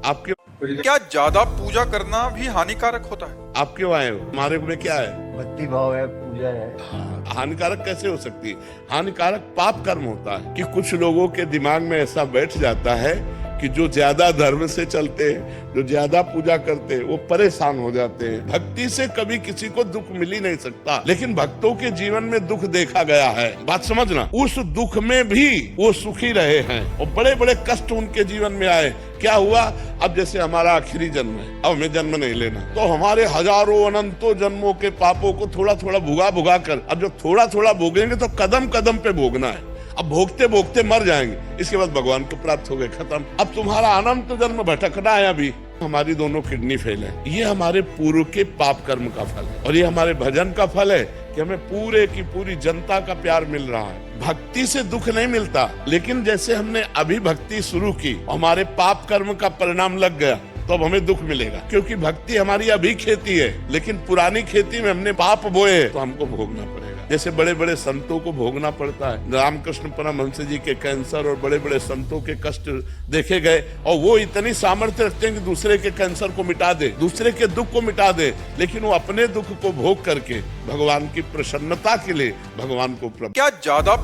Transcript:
आपके क्या ज्यादा पूजा करना भी हानिकारक होता है? आप क्यों आए हो? हमारे में क्या है? भक्ति भाव है, पूजा है। हानिकारक कैसे हो सकती है? हानिकारक पाप कर्म होता है कि कुछ लोगों के दिमाग में ऐसा बैठ जाता है कि जो ज्यादा धर्म से चलते हैं, जो ज्यादा पूजा करते हैं, वो परेशान हो जाते हैं। भक्ति से कभी किसी को दुख मिल ही नहीं सकता, लेकिन भक्तों के जीवन में दुख देखा गया है। बात समझना, उस दुख में भी वो सुखी रहे हैं और बड़े बड़े कष्ट उनके जीवन में आए। क्या हुआ? अब जैसे हमारा आखिरी जन्म है, अब हमें जन्म नहीं लेना, तो हमारे हजारों अनंतों जन्मों के पापों को थोड़ा थोड़ा भुगा भुगा कर, अब जब थोड़ा थोड़ा भोगेंगे तो कदम कदम पे भोगना है। अब भोगते भोगते मर जाएंगे, इसके बाद भगवान को प्राप्त हो गए, खत्म। अब तुम्हारा अनंत जन्म भटकना है। अभी हमारी दोनों किडनी फेल है, ये हमारे पूर्व के पाप कर्म का फल है, और ये हमारे भजन का फल है कि हमें पूरे की पूरी जनता का प्यार मिल रहा है। भक्ति से दुख नहीं मिलता, लेकिन जैसे हमने अभी भक्ति शुरू की, हमारे पाप कर्म का परिणाम लग गया, तो अब हमें दुख मिलेगा, क्योंकि भक्ति हमारी अभी खेती है, लेकिन पुरानी खेती में हमने पाप बोए तो हमको भोगना पड़ेगा। जैसे बड़े बड़े संतों को भोगना पड़ता है, रामकृष्ण परमहंस जी के कैंसर और बड़े बड़े संतों के कष्ट देखे गए, और वो इतनी सामर्थ्य रखते हैं कि दूसरे के कैंसर को मिटा दे, दूसरे के दुख को मिटा दे, लेकिन वो अपने दुख को भोग करके भगवान की प्रसन्नता के लिए भगवान को क्या ज्यादा